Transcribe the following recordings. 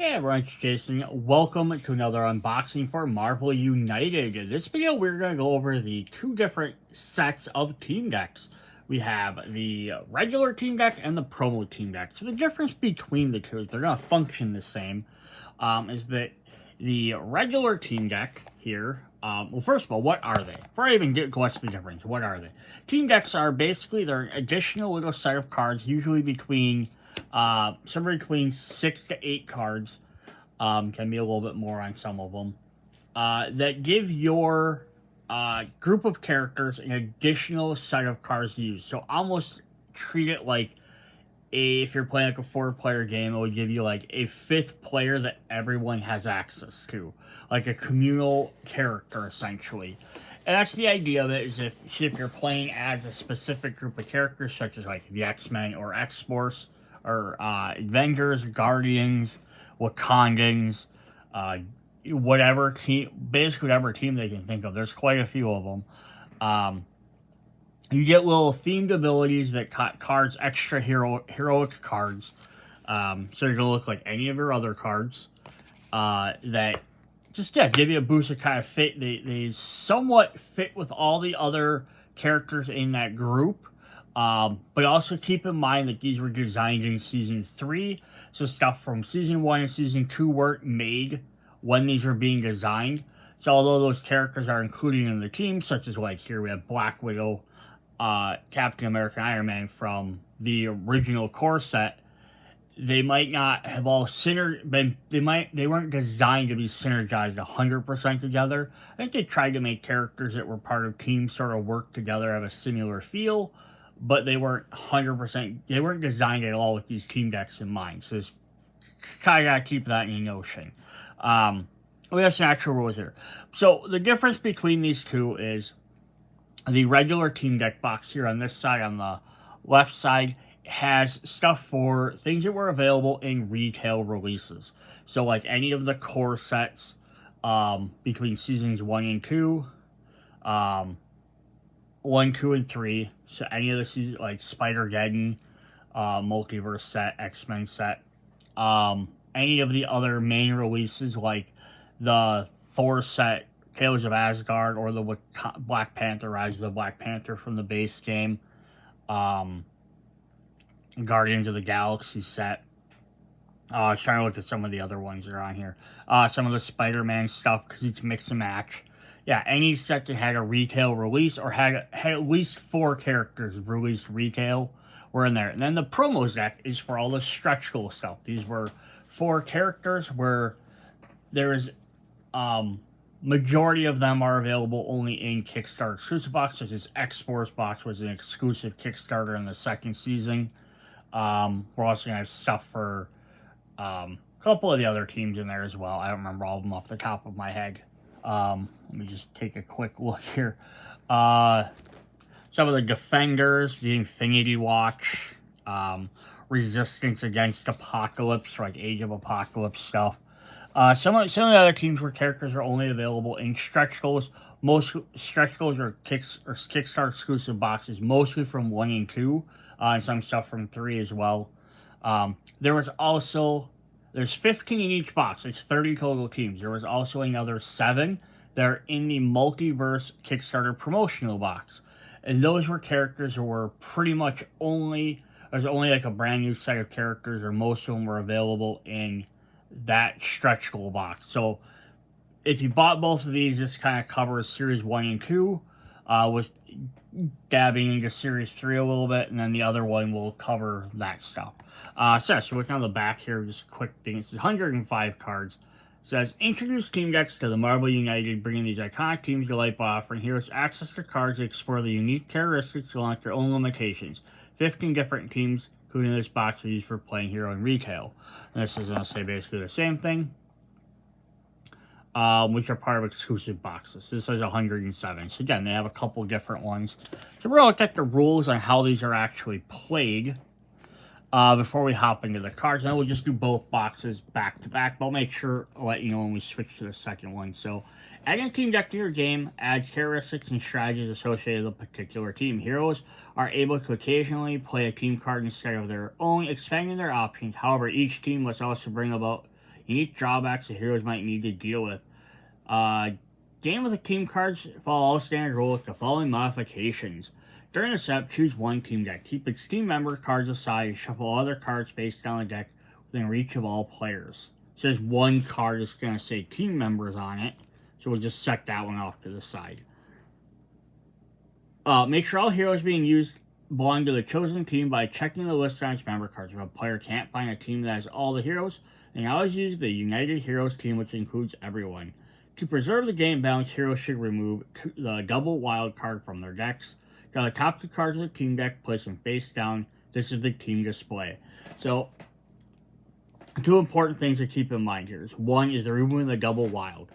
Hey everyone, it's Jason. Welcome to another unboxing for Marvel United. In this video, we're going to go over the two different sets of team decks. We have the regular team deck and the promo team deck. So the difference between the two, they're going to function the same, is that the regular team deck here, well, first of all, what are they? Before I even get to what's the difference, what are they? Team decks are basically, they're an additional little set of cards, usually between somewhere between 6 to 8 cards, can be a little bit more on some of them, that give your group of characters an additional set of cards to use. So almost treat it like if you're playing like a 4-player game, it would give you like a 5th player that everyone has access to, like a communal character essentially. And that's the idea of it, is if you're playing as a specific group of characters, such as like the X-Men or X-Force, or Avengers, Guardians, Wakandans, whatever team, basically whatever team they can think of. There's quite a few of them. You get little themed abilities that cards, extra heroic cards. So you're gonna look like any of your other cards. That just give you a boost to kind of fit. They somewhat fit with all the other characters in that group. But also keep in mind that these were designed in Season 3, so stuff from Season 1 and Season 2 weren't made when these were being designed. So although those characters are included in the team, such as like here we have Black Widow, Captain America, and Iron Man from the original core set, they might not have all they weren't designed to be synergized 100% together. I think they tried to make characters that were part of teams sort of work together, have a similar feel, but they weren't 100%, they weren't designed at all with these team decks in mind. So just kind of got to keep that in notion. We have some actual rules here. So the difference between these two is the regular team deck box here on this side, on the left side, has stuff for things that were available in retail releases. So like any of the core sets between seasons 1 and 2, 1, 2, and 3. So any of the seasons, like spider-geddon, Multiverse set, X-Men set. Any of the other main releases, like the Thor set, Tales of Asgard, or the Black Panther, Rise of the Black Panther from the base game. Guardians of the Galaxy set. I was trying to look at some of the other ones that are on here. Some of the Spider-Man stuff, because you can mix and match. Yeah, any set that had a retail release or had at least 4 characters released retail were in there. And then the promos deck is for all the stretch goal stuff. These were 4 characters where there is majority of them are available only in Kickstarter exclusive box, such as X-Force box was an exclusive Kickstarter in the 2nd season. We're also gonna have stuff for a couple of the other teams in there as well. I don't remember all of them off the top of my head. Let me just take a quick look here. Some of the Defenders, the Infinity Watch, Resistance Against Apocalypse, like Age of Apocalypse stuff. Some of the other teams where characters are only available in stretch goals. Most stretch goals are Kickstarter exclusive boxes, mostly from 1 and 2, and some stuff from 3 as well. There's 15 in each box. It's 30 total teams. There was also another 7 that are in the Multiverse Kickstarter promotional box. And those were characters that were pretty much there's only like a brand new set of characters, or most of them were available in that stretch goal box. So if you bought both of these, this kind of covers Series 1 and 2, with dabbing into Series 3 a little bit, and then the other one will cover that stuff. So looking on the back here, just a quick thing. It's 105 cards. It says, introduce team decks to the Marvel United, bringing these iconic teams to life by offering heroes access to cards to explore the unique characteristics along their own limitations. 15 different teams, including this box, are used for playing hero in retail. And this is going to say basically the same thing, which are part of exclusive boxes. This says 107. So again, they have a couple different ones. So we're going to look at the rules on how these are actually played before we hop into the cards. And we'll just do both boxes back to back, but I'll make sure I'll let you know when we switch to the second one. So adding a team deck to your game adds characteristics and strategies associated with a particular team. Heroes are able to occasionally play a team card instead of their own, expanding their options. However, each team must also bring about Unique drawbacks the heroes might need to deal with. Game with the team cards follow all standard rules with the following modifications. During the setup, choose one team deck. Keep its team member cards aside and shuffle all other cards face down the deck within reach of all players. So there's one card that's going to say team members on it. So we'll just set that one off to the side. Make sure all heroes being used belong to the chosen team by checking the list on its member cards. If a player can't find a team that has all the heroes, then always use the United Heroes team, which includes everyone. To preserve the game balance, heroes should remove the double wild card from their decks. Draw the top 2 cards of the team deck, place them face down. This is the team display. So, 2 important things to keep in mind here. One is removing the double wild.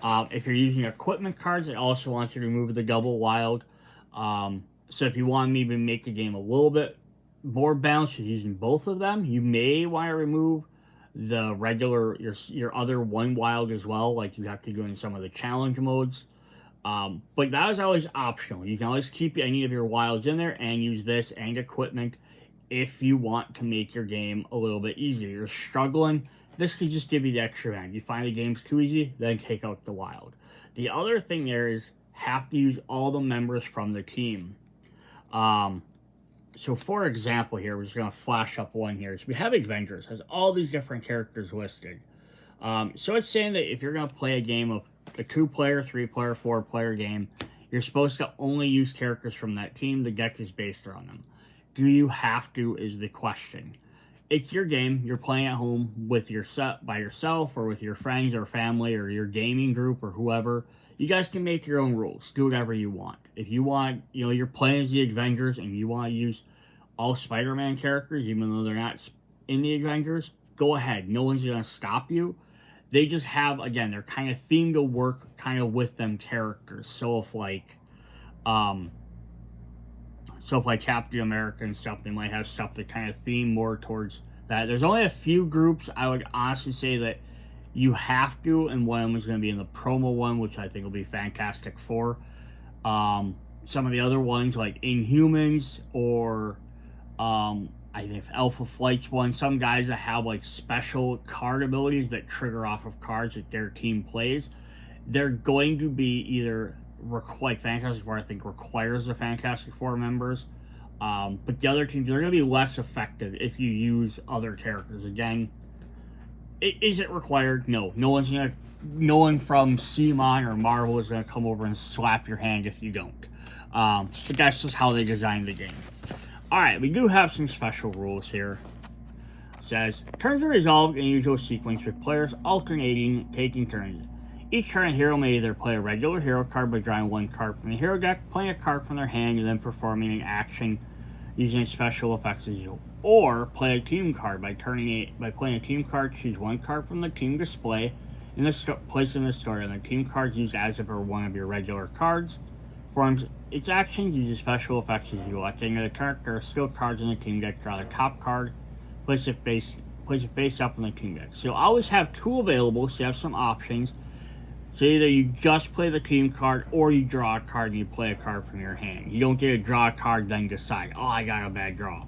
If you're using equipment cards, it also wants you to remove the double wild. So if you want to maybe make the game a little bit more balanced using both of them, you may want to remove the regular, your other one wild as well, like you have to do in some of the challenge modes. But that is always optional. You can always keep any of your wilds in there and use this and equipment if you want to make your game a little bit easier. You're struggling, this could just give you the extra hand. You find the game's too easy, then take out the wild. The other thing there is have to use all the members from the team. So for example here, we're just going to flash up one here. So we have Avengers, has all these different characters listed. So it's saying that if you're going to play a game of a 2-player, 3-player, 4-player game, you're supposed to only use characters from that team. The deck is based around them. Do you have to is the question. It's your game. You're playing at home with by yourself or with your friends or family or your gaming group or whoever. You guys can make your own rules. Do whatever you want. If you want, you're playing as the Avengers and you want to use all Spider-Man characters, even though they're not in the Avengers, go ahead. No one's going to stop you. They just have, again, they're kind of themed to work kind of with them characters. So if Captain America and stuff, they might have stuff that kind of theme more towards that. There's only a few groups I would honestly say that you have to, and one of them is going to be in the promo one, which I think will be Fantastic Four. Some of the other ones, like Inhumans, or I think Alpha Flight's one, some guys that have like special card abilities that trigger off of cards that their team plays, they're going to be either like Fantastic Four, I think, requires the Fantastic Four members. But the other teams, they're going to be less effective if you use other characters. Again, is it required? No. No one from CMON or Marvel is going to come over and slap your hand if you don't. But that's just how they designed the game. Alright, we do have some special rules here. It says, turns are resolved in usual sequence with players alternating taking turns. Each turn, a hero may either play a regular hero card by drawing one card from the hero deck, playing a card from their hand, and then performing an action using special effects as usual. Or play a team card by playing a team card, choose one card from the team display, place in the store, and the team card used as if it were one of your regular cards. Performs its actions, uses special effects as usual. At the end of the turn, there are still cards in the team deck. Draw the top card, place it face up in the team deck. So you'll always have 2 available, so you have some options. So either you just play the team card, or you draw a card and you play a card from your hand. You don't get to draw a card then decide, oh, I got a bad draw.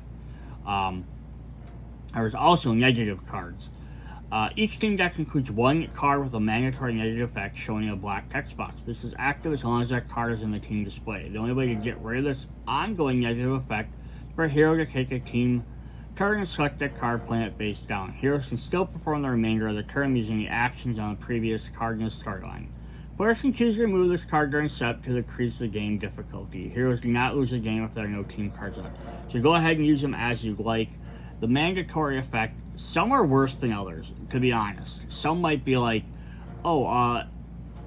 There's also negative cards. Each team deck includes one card with a mandatory negative effect showing a black text box. This is active as long as that card is in the team display. The only way to get rid of this ongoing negative effect is for a hero to take a team turn and select that card, playing it face down. Heroes can still perform the remainder of the turn using the actions on the previous card in the start line. Players can choose to remove this card during setup to decrease the game difficulty. Heroes do not lose the game if there are no team cards left. So go ahead and use them as you like. The mandatory effect, some are worse than others, to be honest. Some might be like, a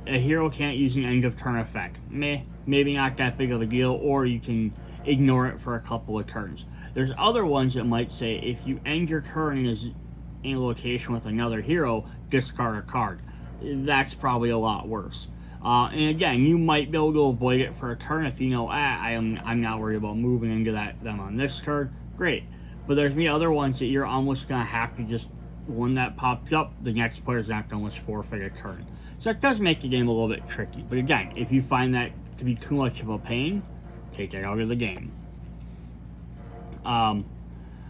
hero can't use an end of turn effect. Maybe not that big of a deal, or you can ignore it for a couple of turns. There's other ones that might say if you end your turn in a location with another hero, discard a card. That's probably a lot worse. And again, you might be able to avoid it for a turn if you know, I'm not worried about moving into them on this turn. Great. But there's the other ones that you're almost going to have to just, when that pops up, the next player's not going to almost forfeit a turn. So that does make the game a little bit tricky. But again, if you find that to be too much of a pain, take it out of the game.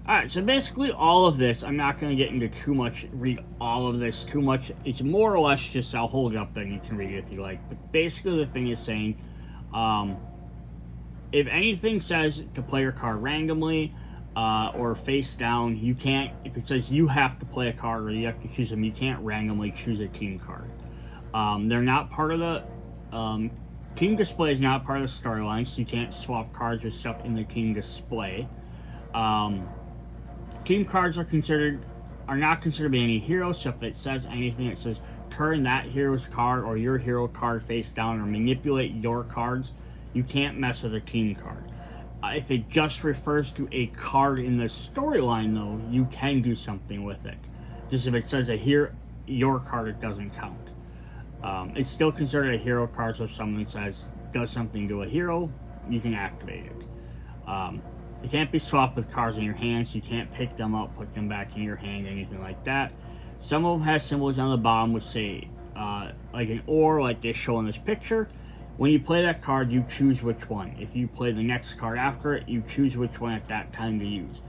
Alright, so basically all of this, I'm not going to get into too much, read all of this too much. It's more or less just, I'll hold it up there and you can read it if you like. But basically the thing is saying, if anything says to play your card randomly, or face down, you can't, if it says you have to play a card or you have to choose them, you can't randomly choose a team card. They're not part of the, team display is not part of the storyline, so you can't swap cards with stuff in the team display. Team cards are not considered to be any heroes, so if it says anything that says turn that hero's card or your hero card face down or manipulate your cards, you can't mess with a team card. If it just refers to a card in the storyline, though, you can do something with it. Just if it says your card, it doesn't count. It's still considered a hero card, so if someone says does something to a hero, you can activate it. It can't be swapped with cards in your hand, so you can't pick them up, put them back in your hand, anything like that. Some of them have symbols on the bottom which say, like an or, like they show in this picture. When you play that card, you choose which one. If you play the next card after it, you choose which one at that time to use.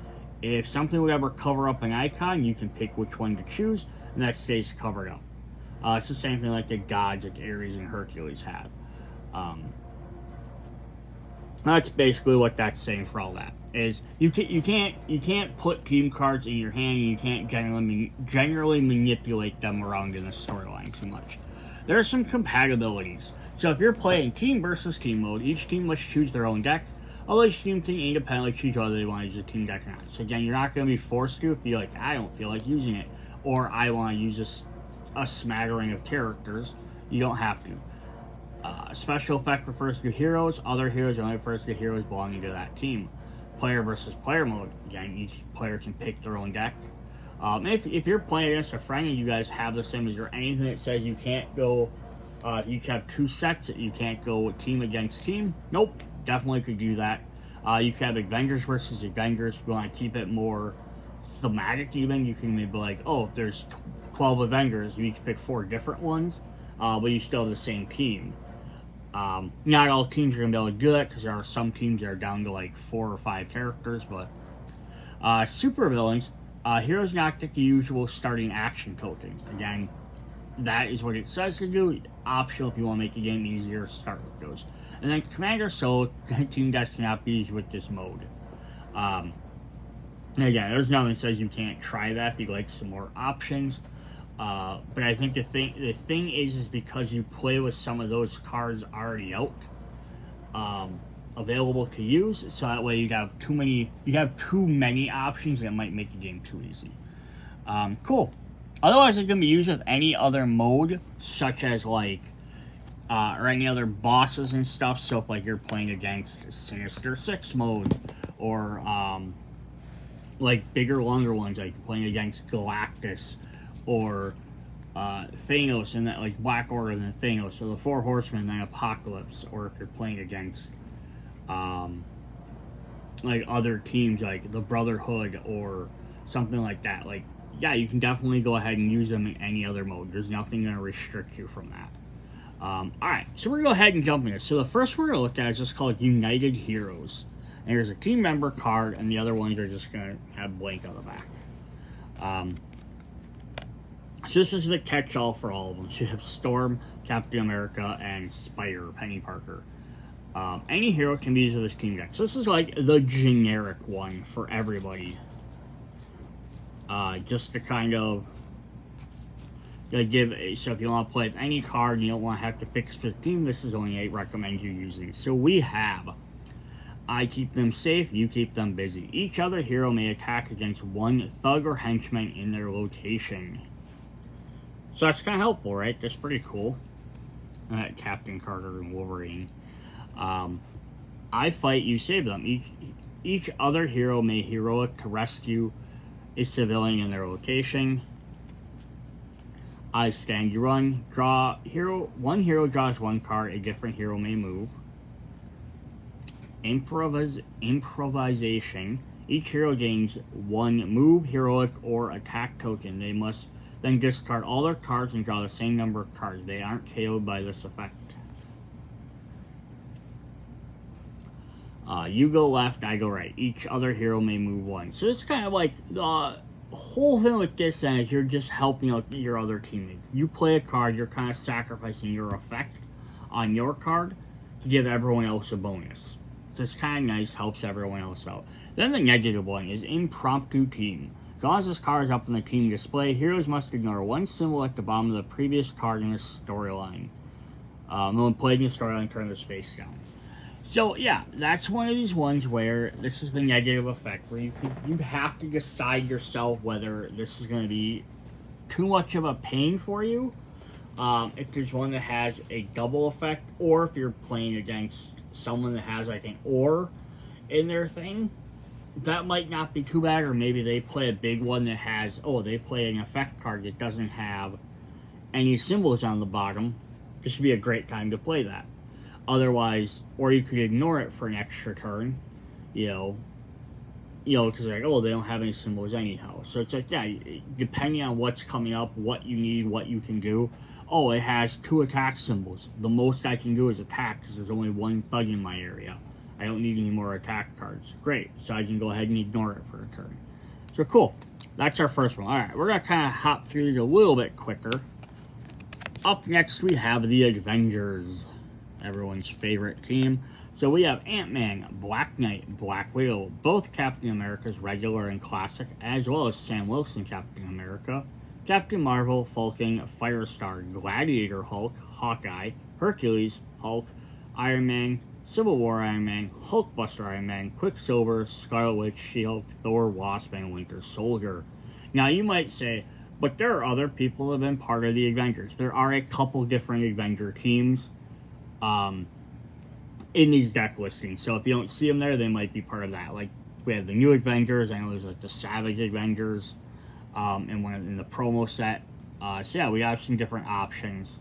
If something would ever cover up an icon, you can pick which one to choose, and that stays covered up. It's the same thing like the gods, like Ares and Hercules have. That's basically what that's saying for all that. Is you can't put team cards in your hand, and you can't generally manipulate them around in the storyline too much. There are some compatibilities. So if you're playing team versus team mode, each team must choose their own deck. Although each team can independently choose whether they want to use a team deck or not. So again, you're not going to be forced to be like, I don't feel like using it, or I want to use a smattering of characters. You don't have to. Special effect refers to heroes. Other heroes only refers to heroes belonging to that team. Player versus player mode. Again, each player can pick their own deck. If you're playing against a friend and you guys have the same, is there anything that says you can't go, if you have two sets, that you can't go team against team? Nope, definitely could do that. You can have Avengers versus Avengers. If you want to keep it more thematic even, you can maybe like, oh, if there's 12 Avengers, you each pick 4 different ones, but you still have the same team. Not all teams are going to be able to do that, because there are some teams that are down to like 4 or 5 characters, but super villains. Heroes not get the usual starting action tokens. Again, that is what it says to do. Optional if you want to make the game easier, start with those. And then Commander Solo, team decks cannot be used with this mode. Again, there's nothing that says you can't try that if you'd like some more options. But I think the thing is because you play with some of those cards already out, available to use, so that way you have too many options that might make the game too easy. Cool. Otherwise, it can be used with any other mode, such as like or any other bosses and stuff. So if like you're playing against Sinister Six mode, or like bigger, longer ones, like playing against Galactus or Thanos, and that like Black Order and then Thanos, so the Four Horsemen and then Apocalypse, or if you're playing against like other teams like the Brotherhood or something like that. Like, yeah, you can definitely go ahead and use them in any other mode. There's nothing going to restrict you from that. Alright, so we're going to go ahead and jump in. So the first one we're going to look at is just called United Heroes. And there's a team member card, and the other ones are just going to have blank on the back. So this is the catch-all for all of them. So you have Storm, Captain America, and Spider, Penny Parker. Any hero can be used with this team deck. So this is like the generic one for everybody. Just to kind of give, so if you want to play with any card and you don't want to have to pick a specific team, this is only 8 recommend you using. So we have, I keep them safe, you keep them busy. Each other hero may attack against one thug or henchman in their location. So that's kind of helpful, right? That's pretty cool. Captain Carter and Wolverine. I fight, you save them. Each other hero may heroic to rescue a civilian in their location. I stand, you run. Draw hero. One hero draws one card. A different hero may move. Improvisation. Each hero gains one move, heroic, or attack token. They must then discard all their cards and draw the same number of cards. They aren't KO'd by this effect. You go left, I go right. Each other hero may move one. So it's kind of like the whole thing with this is you're just helping out your other teammates. You play a card, you're kind of sacrificing your effect on your card to give everyone else a bonus. So it's kind of nice, helps everyone else out. Then the negative one is impromptu team. As long as this card is up in the team display, heroes must ignore one symbol at the bottom of the previous card in the storyline. When playing the storyline, turn this face down. So yeah, that's one of these ones where this is the negative effect, where you have to decide yourself whether this is going to be too much of a pain for you. If there's one that has a double effect, or if you're playing against someone that has like an or in their thing, that might not be too bad. Or maybe they play a big one that has, they play an effect card that doesn't have any symbols on the bottom. This would be a great time to play that. Otherwise, or you could ignore it for an extra turn, because like, they don't have any symbols anyhow. So it's like, yeah, depending on what's coming up, what you need, what you can do. It has 2 attack symbols. The most I can do is attack because there's only 1 thug in my area. I don't need any more attack cards. Great, so I can go ahead and ignore it for a turn. So cool, that's our first one. Alright, we're going to kind of hop through these a little bit quicker. Up next, we have the Avengers. Everyone's favorite team. So we have Ant-Man, Black Knight, Black Widow, both Captain America's regular and classic, as well as Sam Wilson Captain America, Captain Marvel, Falcon, Firestar, Gladiator Hulk, Hawkeye, Hercules, Hulk, Iron Man, Civil War Iron Man, Hulkbuster Iron Man, Quicksilver, Scarlet Witch, She-Hulk, Thor, Wasp, and Winter Soldier. Now you might say, but there are other people that have been part of the Avengers. There are a couple different Avenger teams in these deck listings. So if you don't see them there, they might be part of that. Like, we have the new Avengers. I know there's like the Savage Avengers and one in the promo set. So yeah, we have some different options.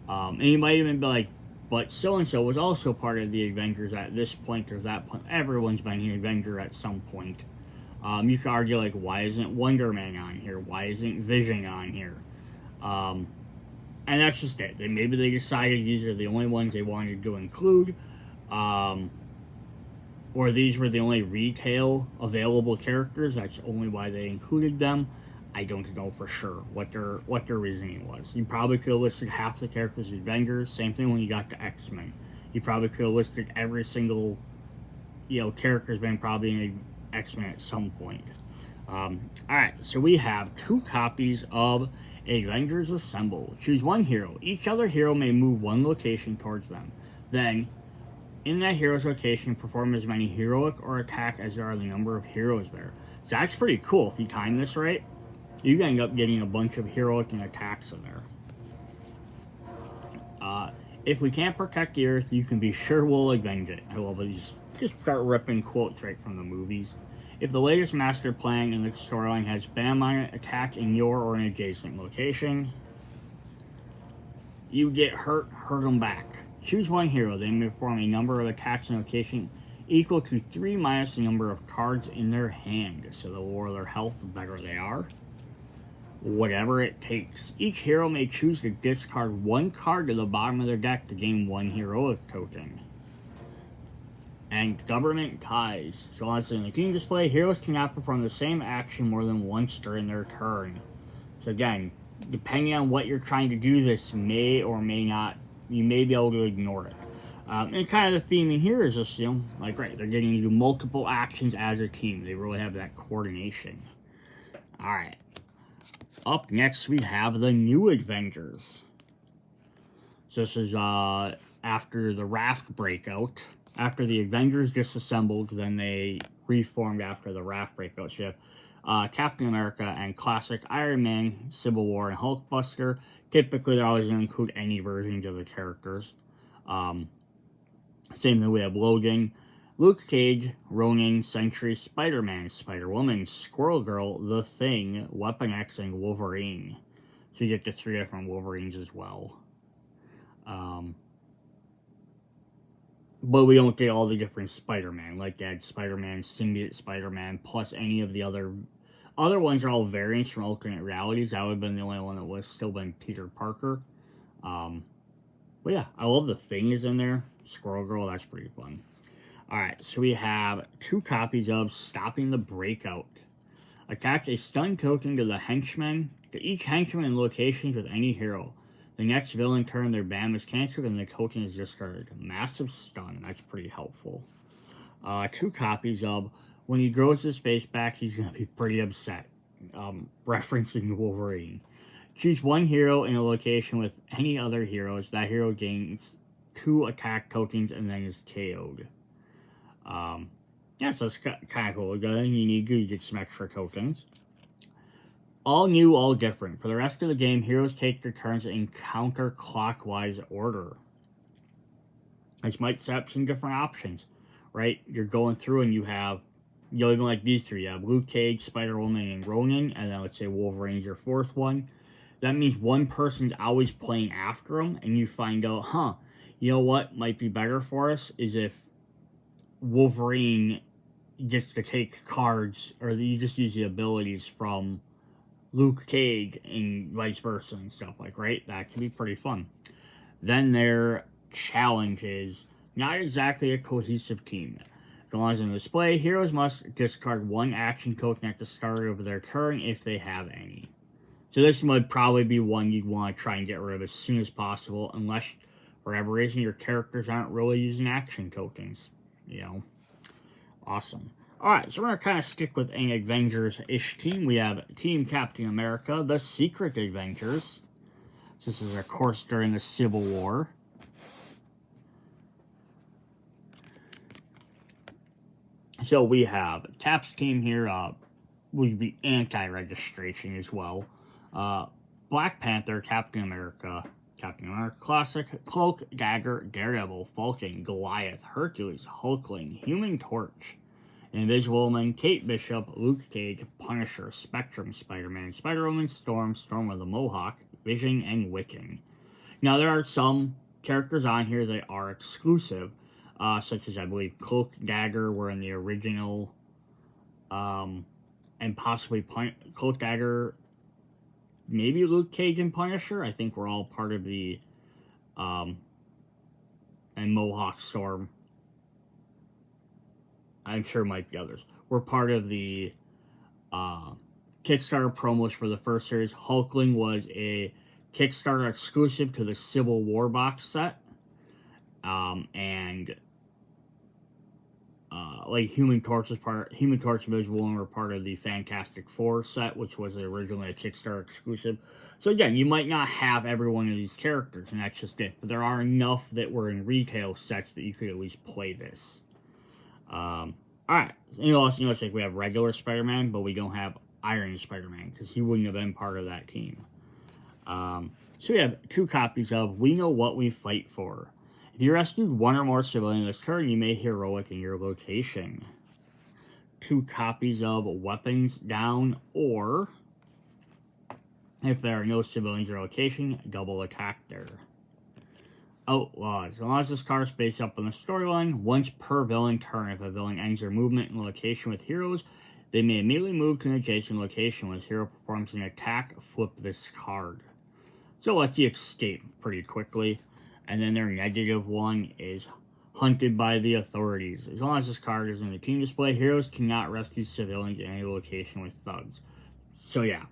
And you might even be like, but so-and-so was also part of the Avengers at this point or that point. Everyone's been an Avenger at some point. You could argue, like, why isn't Wonder Man on here? Why isn't Vision on here? And that's just it. Maybe they decided these are the only ones they wanted to include. Or these were the only retail available characters. That's only why they included them. I don't know for sure what their reasoning was. You probably could have listed half the characters as Avengers. Same thing when you got to X-Men. You probably could have listed every single, character's been probably in X-Men at some point. Alright, so we have 2 copies of Avengers Assemble. Choose one hero. Each other hero may move 1 location towards them. Then, in that hero's location, perform as many heroic or attack as there are the number of heroes there. So that's pretty cool. If you time this right, you can end up getting a bunch of heroic and attacks in there. If we can't protect the Earth, you can be sure we'll avenge it. I love it. Just start ripping quotes right from the movies. If the latest master plan in the storyline has BAM on it, attack in your or an adjacent location. You get hurt them back. Choose one hero. They may perform a number of attacks in a location equal to 3 minus the number of cards in their hand. So the lower their health, the better they are. Whatever it takes. Each hero may choose to discard 1 card to the bottom of their deck to gain 1 heroic token. And government ties. So honestly, in the team display, heroes cannot perform the same action more than once during their turn. So again, depending on what you're trying to do, this may or may not, you may be able to ignore it. And kind of the theme in here is just, right, they're getting to do multiple actions as a team. They really have that coordination. Alright. Up next, we have the new Avengers. So this is after the Raft breakout. After the Avengers disassembled, then they reformed after the Raft breakout. So you have Captain America and classic Iron Man, Civil War, and Hulkbuster. Typically, they're always going to include any versions of the characters. Same thing, we have Logan, Luke Cage, Ronin, Sentry, Spider-Man, Spider-Woman, Squirrel Girl, The Thing, Weapon X, and Wolverine. So you get the 3 different Wolverines as well. But we don't get all the different Spider-Man. Like they had Spider-Man, Symbiote Spider-Man, plus any of the other ones are all variants from alternate realities. That would have been the only one that was still been Peter Parker. But yeah, I love The Thing is in there. Squirrel Girl, that's pretty fun. Alright, so we have 2 copies of Stopping the Breakout. Attack a stun token to the henchman, to each henchman in locations with any hero. The next villain turn, their ban is cancelled and the token is discarded. Massive stun, that's pretty helpful. 2 copies of when he grows his face back, he's going to be pretty upset. Referencing Wolverine. Choose 1 hero in a location with any other heroes. That hero gains 2 attack tokens and then is KO'd. Yeah, so it's kind of cool. You need to get some extra tokens. All new, all different. For the rest of the game, heroes take their turns in counterclockwise order. This might set up some different options, right? You're going through and you have, even like these 3. You have Luke Cage, Spider-Woman, and Ronin, and then let's say Wolverine's your 4th one. That means one person's always playing after them, and you find out, you know what might be better for us is if Wolverine gets to take cards, or you just use the abilities from Luke Cage and vice versa and stuff right? That can be pretty fun. Then their challenge is not exactly a cohesive team. As long as on display, heroes must discard 1 action token at the start of their turn if they have any. So this would probably be one you'd want to try and get rid of as soon as possible, unless for whatever reason your characters aren't really using action tokens. Awesome. Alright, so we're going to kind of stick with an Avengers-ish team. We have Team Captain America, the Secret Avengers. This is, of course, during the Civil War. So we have Cap's team here, would be anti-registration as well. Black Panther, Captain America Classic, Cloak, Dagger, Daredevil, Falcon, Goliath, Hercules, Hulkling, Human Torch, Invisible Woman, Kate Bishop, Luke Cage, Punisher, Spectrum, Spider-Man, Spider-Woman, Storm with a Mohawk, Vision, and Wiccan. Now there are some characters on here that are exclusive, such as I believe Cloak, Dagger were in the original, and possibly Cloak, Dagger, maybe Luke Cage and Punisher. I think we're all part of the, and Mohawk Storm. I'm sure might be others. We're part of the Kickstarter promos for the first series. Hulkling was a Kickstarter exclusive to the Civil War box set. Like Human Torch and Invisible Woman were part of the Fantastic Four set, which was originally a Kickstarter exclusive. So again, you might not have every one of these characters, and that's just it. But there are enough that were in retail sets that you could at least play this. Alright, you also notice like we have regular Spider-Man, but we don't have Iron Spider-Man, because he wouldn't have been part of that team. So we have 2 copies of We Know What We Fight For. If you rescued 1 or more civilians this turn, you may heroic in your location. 2 copies of Weapons Down, or if there are no civilians in your location, double attack there. Outlaws. As long as this card is based up on the storyline, once per villain turn, if a villain ends their movement in a location with heroes, they may immediately move to an adjacent location. When this hero performs an attack, flip this card. So let you escape pretty quickly. And then their negative one is hunted by the authorities. As long as this card is in the team display, heroes cannot rescue civilians in any location with thugs. So yeah,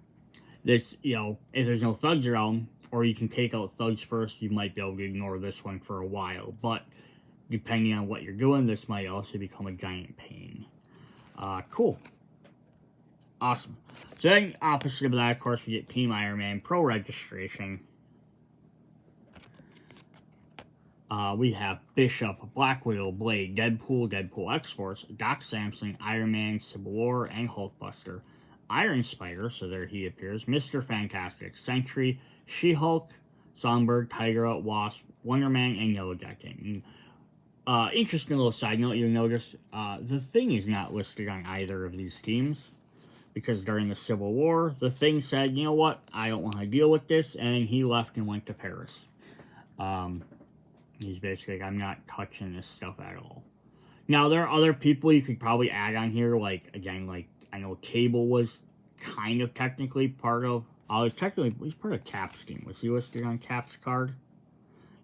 this, if there's no thugs around, or you can take out thugs first, you might be able to ignore this one for a while. But depending on what you're doing, this might also become a giant pain. Cool. Awesome. So then, opposite of that, of course, we get Team Iron Man Pro Registration. We have Bishop, Black Widow, Blade, Deadpool, X-Force, Doc Samson, Iron Man, Civil War, and Hulkbuster. Iron Spider, so there he appears, Mr. Fantastic, Sentry, She-Hulk, Songbird, Tigra, Wasp, Wonder Man, and Yellow Jacket. Interesting little side note, you'll notice the Thing is not listed on either of these teams, because during the Civil War, the Thing said, you know what, I don't want to deal with this, and he left and went to Paris. He's basically like, I'm not touching this stuff at all. Now, there are other people you could probably add on here, like, again, like, I know Cable was kind of technically part of, he's part of Cap's team. Was he listed on Cap's card?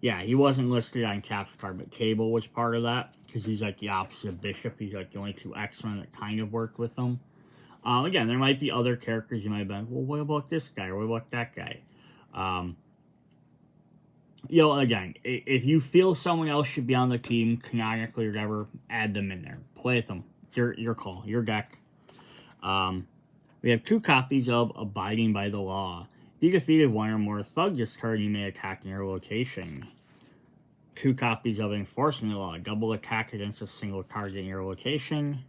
Yeah, he wasn't listed on Cap's card, but Cable was part of that, because he's like the opposite of Bishop. He's like the only two X-Men that kind of worked with him. Again, there might be other characters you might have been, well, what about this guy, or what about that guy? You know, again, if you feel someone else should be on the team, canonically or whatever, add them in there. Play with them. It's your call, your deck. We have 2 copies of Abiding by the Law. If you defeated one or more thugs this turn, you may attack in your location. 2 copies of Enforcing the Law. Double attack against a single target in your location.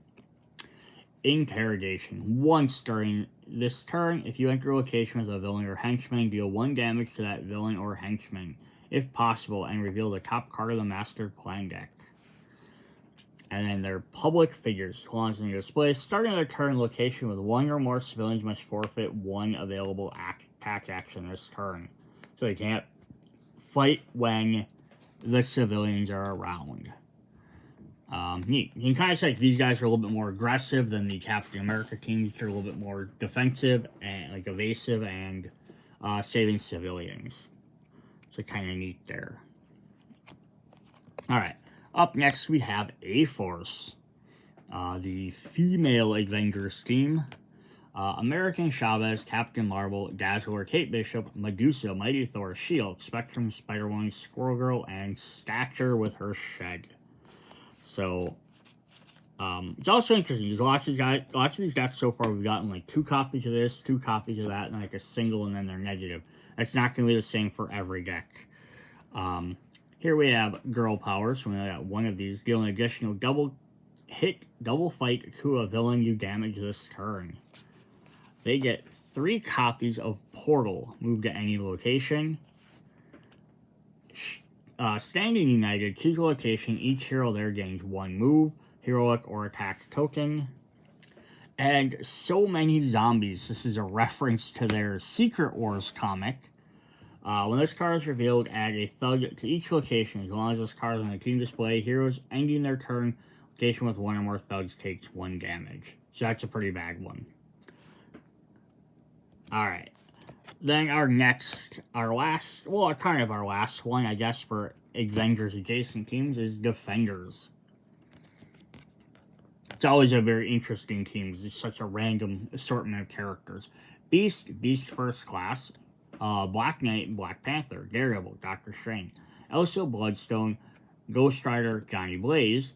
Interrogation. Once during this turn, if you enter a location with a villain or henchman, deal 1 damage to that villain or henchman, if possible, and reveal the top card of the Master Plan deck. And then their public figures. Pawns in your display. Starting their turn location with 1 or more civilians must forfeit 1 available attack action this turn. So they can't fight when the civilians are around. Neat. You can kind of say like, these guys are a little bit more aggressive than the Captain America teams. They're a little bit more defensive and like evasive and saving civilians. So kind of neat there. All right. Up next, we have A-Force, the female Avengers team. American Chavez, Captain Marvel, Dazzler, Kate Bishop, Medusa, Mighty Thor, Shield, Spectrum, Spider-Woman, Squirrel Girl, and Stature with her shed. So, it's also interesting. There's lots of these decks so far. We've gotten like 2 copies of this, 2 copies of that, and like a single, and then they're negative. That's not going to be the same for every deck. Here we have Girl Power, so we got 1 of these. Deal an additional double fight to a villain you damage this turn. They get 3 copies of Portal. Move to any location. Standing United, choose a location. Each hero there gains 1 move, heroic, or attack token. And So Many Zombies. This is a reference to their Secret Wars comic. When this card is revealed, add a thug to each location. As long as this card is on the team display, heroes ending their turn location with 1 or more thugs takes 1 damage. So that's a pretty bad one. Alright. Then our last one, I guess, for Avengers adjacent teams is Defenders. It's always a very interesting team. It's such a random assortment of characters. Beast First Class, Black Knight, Black Panther, Daredevil, Doctor Strange, Elsa Bloodstone, Ghost Rider, Johnny Blaze,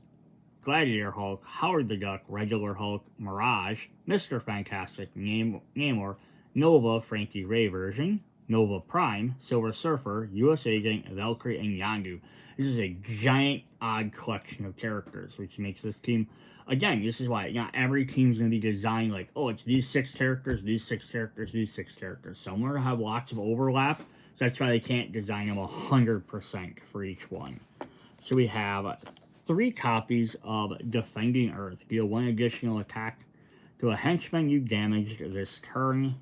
Gladiator Hulk, Howard the Duck, Regular Hulk, Mirage, Mr. Fantastic, Namor, Nova, Frankie Ray version, Nova Prime, Silver Surfer, US Agent, Valkyrie, and Yondu. This is a giant, odd collection of characters, which makes this team, again, this is why not every team's going to be designed like, oh, it's these 6 characters, these 6 characters, these 6 characters. Some are going to have lots of overlap, so that's why they can't design them 100% for each one. So we have 3 copies of Defending Earth. Deal 1 additional attack to a henchman you damaged this turn.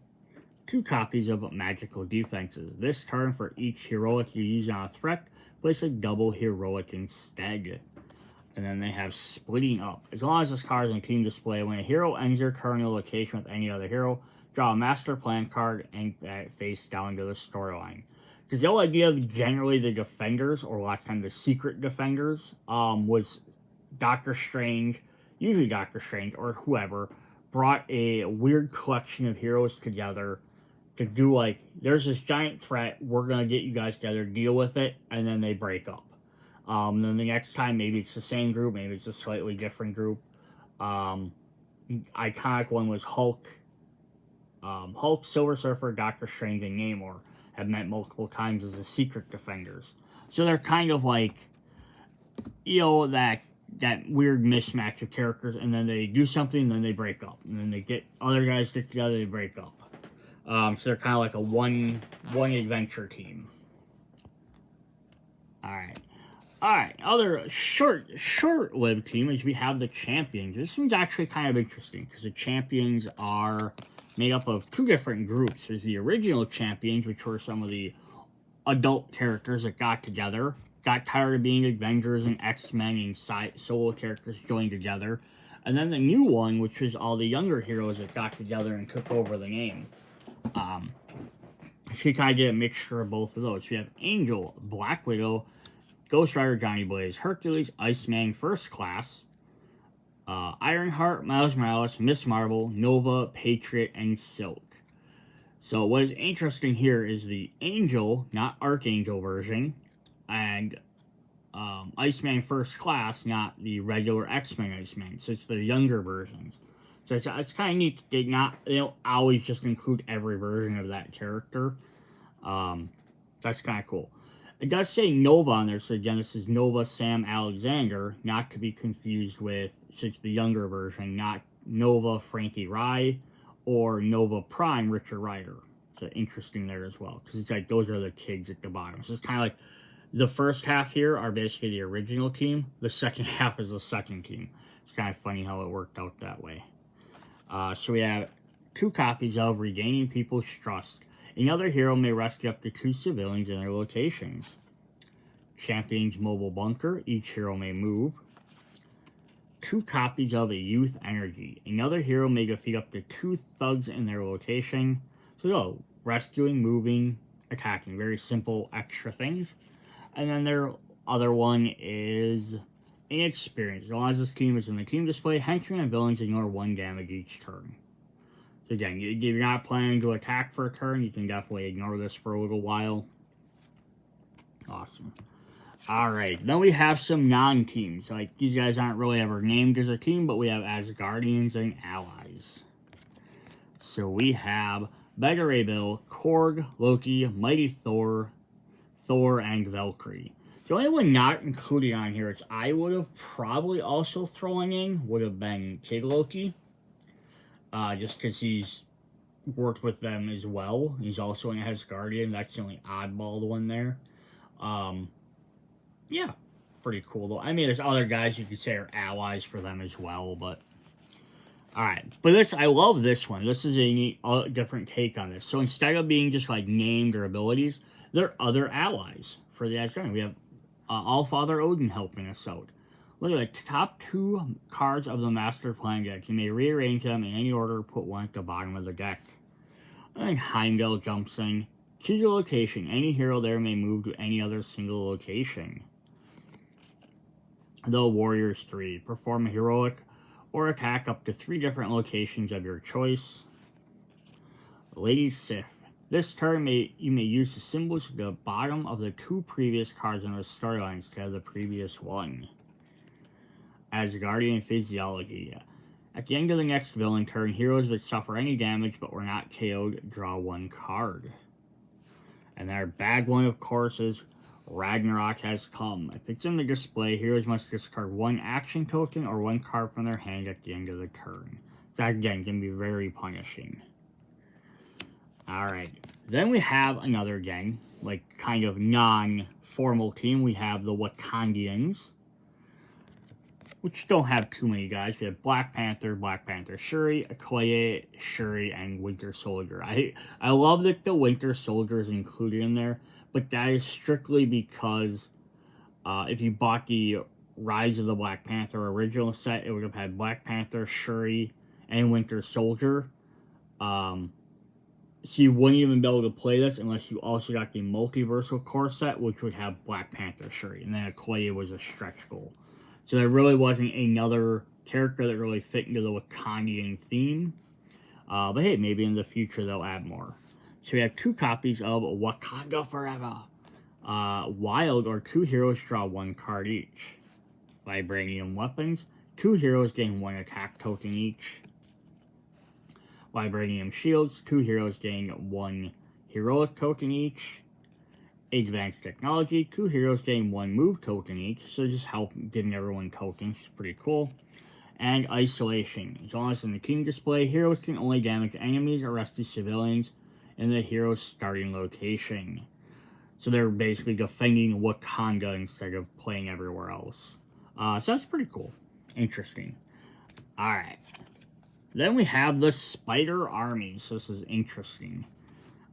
2 copies of Magical Defenses. This turn, for each heroic you use on a threat, place a double heroic instead. And then they have Splitting Up. As long as this card is in team display, when a hero ends your turn in a location with any other hero, draw a Master Plan card and face down to the storyline. Because the whole idea of generally the Defenders, or last time the Secret Defenders, was Doctor Strange, usually Doctor Strange or whoever, brought a weird collection of heroes together to do like, there's this giant threat, we're going to get you guys together, deal with it, and then they break up. Then the next time, maybe it's the same group, maybe it's a slightly different group. Iconic one was Hulk. Hulk, Silver Surfer, Doctor Strange, and Namor have met multiple times as the Secret Defenders. So they're kind of like, you know, that weird mismatch of characters, and then they do something, and then they break up. And then they get other guys get together, they break up. So they're kind of like a one adventure team. Alright, other short-lived team is we have the Champions. This one's actually kind of interesting because the Champions are made up of 2 different groups. There's the original Champions, which were some of the adult characters that got together, got tired of being Avengers and X-Men and solo characters joined together. And then the new one, which was all the younger heroes that got together and took over the game. So you kind of get a mixture of both of those. We have Angel, Black Widow, Ghost Rider, Johnny Blaze, Hercules, Iceman, First Class, Ironheart, Miles Morales, Miss Marvel, Nova, Patriot, and Silk. So what is interesting here is the Angel, not Archangel version, and Iceman First Class, not the regular X-Men Iceman. So it's the younger versions. So it's kind of neat. They don't always just include every version of that character. That's kind of cool. It does say Nova on there, so again, this is Nova Sam Alexander, not to be confused with, since the younger version, not Nova Frankie Rye or Nova Prime Richard Rider. So interesting there as well, because it's like those are the kids at the bottom. So it's kind of like the first half here are basically the original team. The second half is the second team. It's kind of funny how it worked out that way. So we have 2 copies of Regaining People's Trust. Another hero may rescue up to 2 civilians in their locations. Champion's Mobile Bunker. Each hero may move. 2 copies of a Youth Energy. Another hero may defeat up to 2 thugs in their location. So, rescuing, moving, attacking. Very simple extra things. And then their other one is Inexperienced. As long as this team is in the team display, henchmen and villains ignore 1 damage each turn. So again, if you're not planning to attack for a turn, you can definitely ignore this for a little while. Awesome. Alright, then we have some non-teams. Like, these guys aren't really ever named as a team, but we have Asgardians and Allies. So we have Beta Ray Bill, Korg, Loki, Mighty Thor, and Valkyrie. The only one not included on here, which I would have probably also thrown in, would have been Kid Loki. Just because he's worked with them as well. He's also an Asgardian. That's the only oddball one there. Yeah, pretty cool though. I mean, there's other guys you could say are allies for them as well, but... Alright, but I love this one. This is a neat, different take on this. So instead of being just like named or abilities, there are other allies for the Asgardian. We have Allfather Odin helping us out. Look at the top 2 cards of the Master Plan deck. You may rearrange them in any order, put one at the bottom of the deck. And then Heimdall jumps in. Choose a location. Any hero there may move to any other single location. The Warriors 3. Perform a heroic or attack up to 3 different locations of your choice. Lady Sif. This turn you may use the symbols at the bottom of the 2 previous cards in the storyline instead of the previous one. Asgardian Physiology. At the end of the next villain turn, heroes that suffer any damage but were not KO'd draw 1 card. And our bag one, of course, is Ragnarok Has Come. If it's in the display, heroes must discard 1 action token or 1 card from their hand at the end of the turn. So that, again, can be very punishing. Alright, then we have another, again, like kind of non-formal team. We have the Wakandians, which don't have too many guys. We have Black Panther, Shuri, Okoye, Shuri, and Winter Soldier. I love that the Winter Soldier is included in there, but that is strictly because if you bought the Rise of the Black Panther original set, it would have had Black Panther, Shuri, and Winter Soldier. So you wouldn't even be able to play this unless you also got the Multiversal core set, which would have Black Panther, Shuri, and then Okoye was a stretch goal. So there really wasn't another character that really fit into the Wakandian theme. But hey, maybe in the future they'll add more. So we have 2 copies of Wakanda Forever. Wild, or 2 heroes draw 1 card each. Vibranium Weapons. 2 heroes gain 1 attack token each. Vibranium Shields. 2 heroes gain 1 heroic token each. Advanced Technology. 2 heroes gain 1 move token each. So just help giving everyone tokens. It's pretty cool. And Isolation. As long as in the team display, heroes can only damage enemies or rescue civilians in the hero's starting location. So they're basically defending Wakanda instead of playing everywhere else. So that's pretty cool. Interesting. Alright. Then we have the Spider Army. So this is interesting.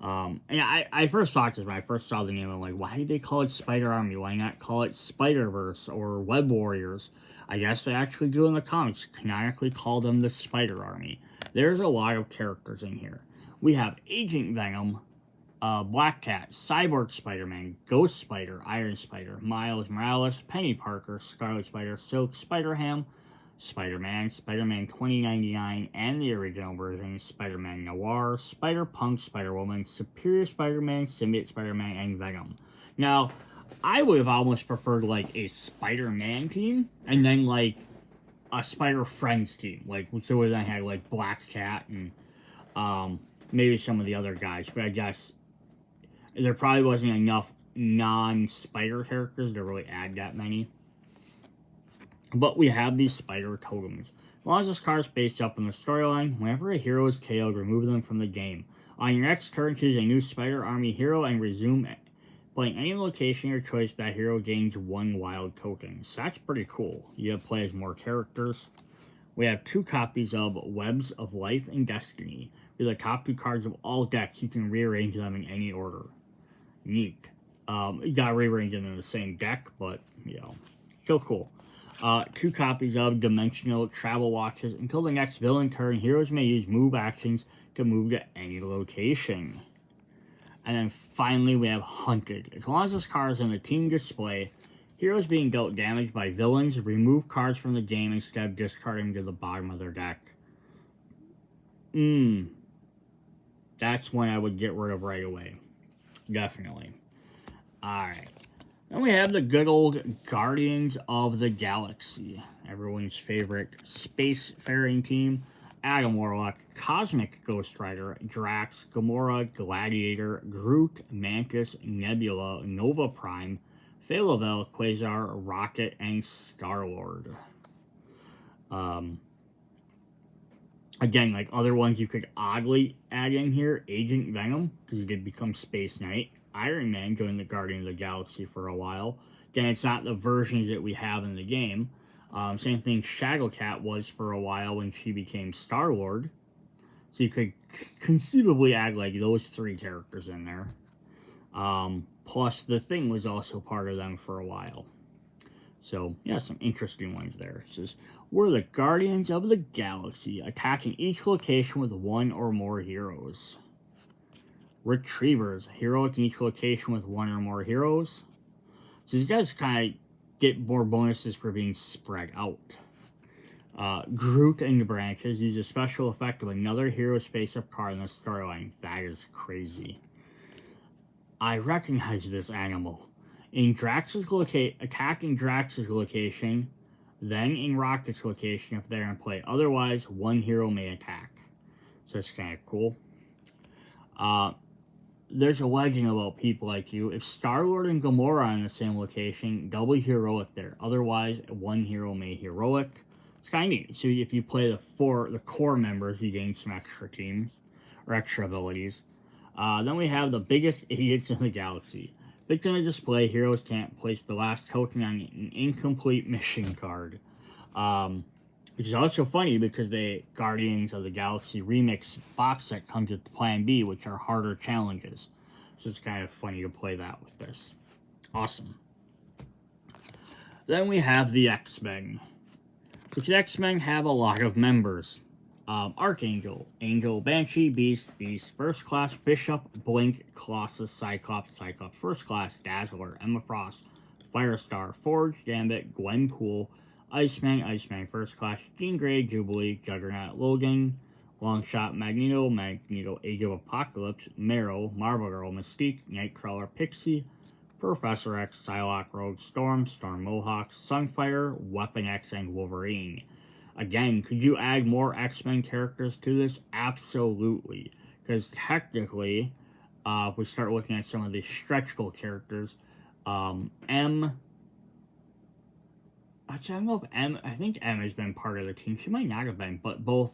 And I first thought this when I first saw the name. I'm like, why did they call it Spider Army? Why not call it Spider-Verse or Web Warriors? I guess they actually do in the comics canonically call them the Spider Army. There's a lot of characters in here. We have Agent Venom, Black Cat, Cyborg Spider-Man, Ghost Spider, Iron Spider, Miles Morales, Penny Parker, Scarlet Spider, Silk, Spider-Ham, Spider-Man, Spider-Man 2099, and the original version, Spider-Man Noir, Spider-Punk, Spider-Woman, Superior Spider-Man, Symbiote Spider-Man, and Venom. Now, I would have almost preferred, like, a Spider-Man team, and then, like, a Spider-Friends team. Like, so we then had, like, Black Cat and, maybe some of the other guys, but I guess there probably wasn't enough non-Spider characters to really add that many. But we have these Spider totems. As long as this card is based up in the storyline, whenever a hero is KO'd, remove them from the game. On your next turn, choose a new Spider Army hero and resume playing any location of your choice. That hero gains 1 wild token. So that's pretty cool. You have to play as more characters. We have 2 copies of Webs of Life and Destiny. They're the top 2 cards of all decks. You can rearrange them in any order. Neat. You gotta rearrange them in the same deck, but, you know, still cool. 2 copies of Dimensional Travel Watches. Until the next villain turn, heroes may use move actions to move to any location. And then finally, we have Hunted. As long as this card is in the team display, heroes being dealt damage by villains remove cards from the game instead of discarding to the bottom of their deck. That's one I would get rid of right away. Definitely. Alright. Then we have the good old Guardians of the Galaxy. Everyone's favorite spacefaring team. Adam Warlock, Cosmic Ghost Rider, Drax, Gamora, Gladiator, Groot, Mantis, Nebula, Nova Prime, Phalabel, Quasar, Rocket, and Star-Lord. Again, like other ones you could oddly add in here, Agent Venom, because he did become Space Knight. Iron Man joined the Guardian of the Galaxy for a while. Again, it's not the versions that we have in the game. Same thing Shadowcat was for a while when she became Star-Lord. So you could conceivably add like those 3 characters in there. Plus the Thing was also part of them for a while. So, yeah, some interesting ones there. It says, we're the Guardians of the Galaxy, attacking each location with 1 or more heroes. Retrievers, heroic in each location with 1 or more heroes. So these guys kind of get more bonuses for being spread out. Groot and the Branches use a special effect of another hero's face-up card in the storyline. That is crazy. I recognize this animal. In Drax's attacking Drax's location, then in Rocket's location if they're in play. Otherwise, 1 hero may attack. So that's kind of cool. There's a legend about people like you. If Star-Lord and Gamora are in the same location, double heroic there. Otherwise, 1 hero may heroic. It's kind of neat. So if you play the core members, you gain some extra teams or extra abilities. Then we have the biggest idiots in the galaxy. Fixed on the display, heroes can't place the last token on an incomplete mission card. Which is also funny because the Guardians of the Galaxy remix box set comes with Plan B, which are harder challenges. So it's kind of funny to play that with this. Awesome. Then we have the X-Men. Which the X-Men have a lot of members. Archangel, Angel, Banshee, Beast, First Class, Bishop, Blink, Colossus, Cyclops, First Class, Dazzler, Emma Frost, Firestar, Forge, Gambit, Gwenpool, Iceman, First Class, Jean Grey, Jubilee, Juggernaut, Logan, Longshot, Magneto, Age of Apocalypse, Marrow, Marvel Girl, Mystique, Nightcrawler, Pixie, Professor X, Psylocke, Rogue, Storm Mohawk, Sunfire, Weapon X, and Wolverine. Again, could you add more X-Men characters to this? Absolutely. Because technically, if we start looking at some of the stretch goal characters, I don't know if I think M has been part of the team. She might not have been, but both,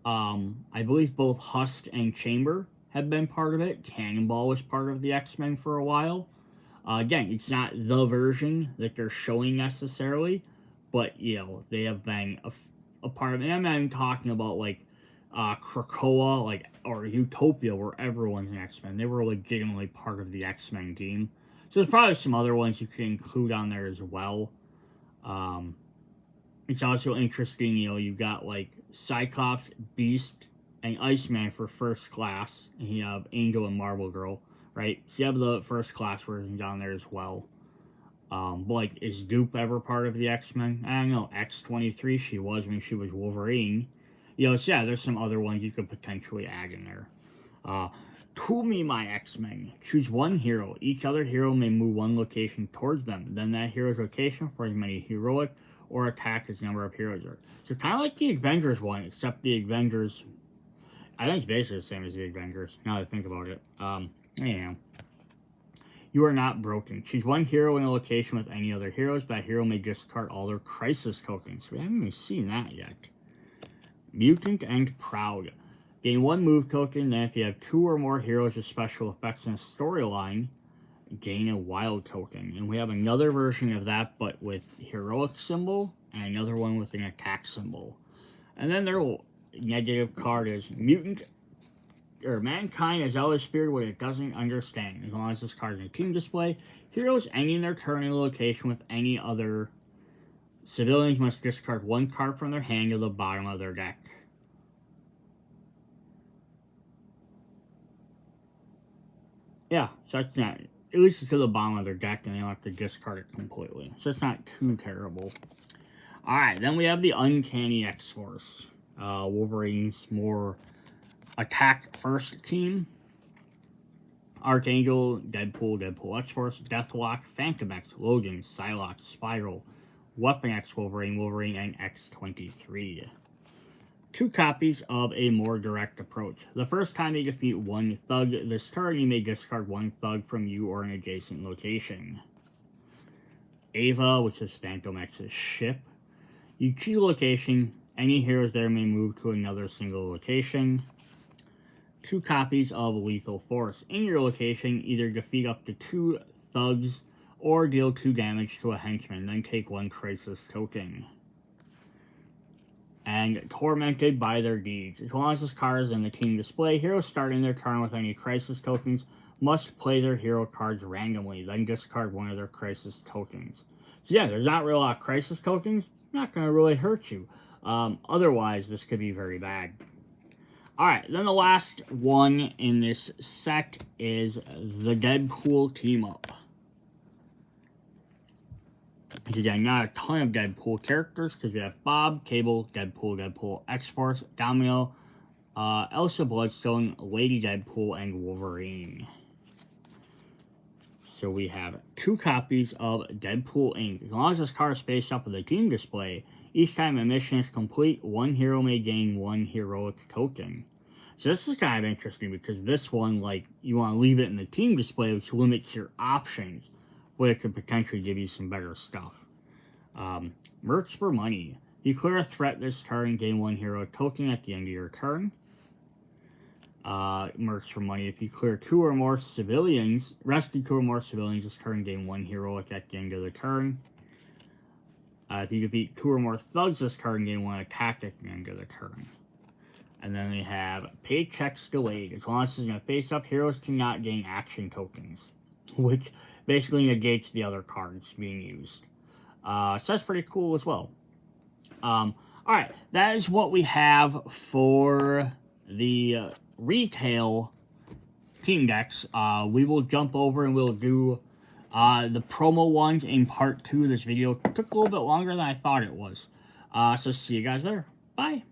I believe both Husk and Chamber have been part of it. Cannonball was part of the X-Men for a while. Again, it's not the version that they're showing necessarily, but, you know, they have been a part of it. And I'm not even talking about, like, Krakoa, like, or Utopia, where everyone's an X-Men. They were legitimately part of the X-Men team. So there's probably some other ones you can include on there as well. It's also interesting, you know, you've got, like, Cyclops, Beast, and Iceman for first class, and you have Angel and Marble Girl, right? So you have the first class version down there as well. But like, is Goop ever part of the X-Men? I don't know. X-23, she was when she was Wolverine. You know, so yeah, there's some other ones you could potentially add in there. To me, my X-Men. Choose one hero. Each other hero may move one location towards them. Then that hero's location for as many heroic or attack as number of heroes are. So kind of like the Avengers one, except the Avengers, I think it's basically the same as the Avengers, now that I think about it. Anyhow. You are not broken. Choose one hero in a location with any other heroes. That hero may discard all their crisis tokens. We haven't even seen that yet. Mutant and Proud. Gain one move token, then if you have 2 or more heroes with special effects in a storyline, gain a wild token. And we have another version of that, but with heroic symbol, and another one with an attack symbol. And then their negative card is Mutant, or Mankind has always feared what it doesn't understand. As long as this card is in a team display, heroes ending their turn in a location with any other civilians must discard one card from their hand to the bottom of their deck. Yeah, so that's not, at least it's to the bottom of their deck and they don't have to discard it completely. So it's not too terrible. Alright, then we have the Uncanny X-Force. Wolverine's more attack first team. Archangel, Deadpool X-Force, Deathlock, Phantom X, Logan, Psylocke, Spiral, Weapon X Wolverine, and X-23. 2 copies of a more direct approach. The first time you defeat one thug this turn, you may discard one thug from you or an adjacent location. Ava, which is Phantom X's ship. You choose a location. Any heroes there may move to another single location. 2 copies of Lethal Force. In your location, either defeat up to 2 thugs or deal 2 damage to a henchman, then take 1 crisis token. And Tormented by Their Deeds. As long as this card is in the team display, heroes starting their turn with any crisis tokens must play their hero cards randomly, then discard one of their crisis tokens. So yeah, there's not really a lot of crisis tokens. Not going to really hurt you. Otherwise, this could be very bad. Alright, then the last one in this set is the Deadpool team-up. Again, not a ton of Deadpool characters, because we have Bob, Cable, Deadpool, X-Force, Domino, Elsa Bloodstone, Lady Deadpool, and Wolverine. So we have 2 copies of Deadpool Inc. As long as this card is faced up with a team display, each time a mission is complete, one hero may gain 1 heroic token. So this is kind of interesting, because this one, like, you want to leave it in the team display, which limits your options, but it could potentially give you some better stuff. Mercs for money. You clear a threat this turn, gain 1 hero token at the end of your turn. Mercs for money. If you clear 2 or more civilians, rescue 2 or more civilians this turn, gain 1 heroic at the end of the turn. If you defeat 2 or more thugs this turn, gain 1 attack at the end of the turn. And then they have Paychecks Delayed. As long as it's in a face-up, heroes cannot gain action tokens, which basically negates the other cards being used. So that's pretty cool as well. Alright, that is what we have for the retail team decks. We will jump over and we'll do the promo ones in part 2 of this video. It took a little bit longer than I thought it was. So see you guys there. Bye.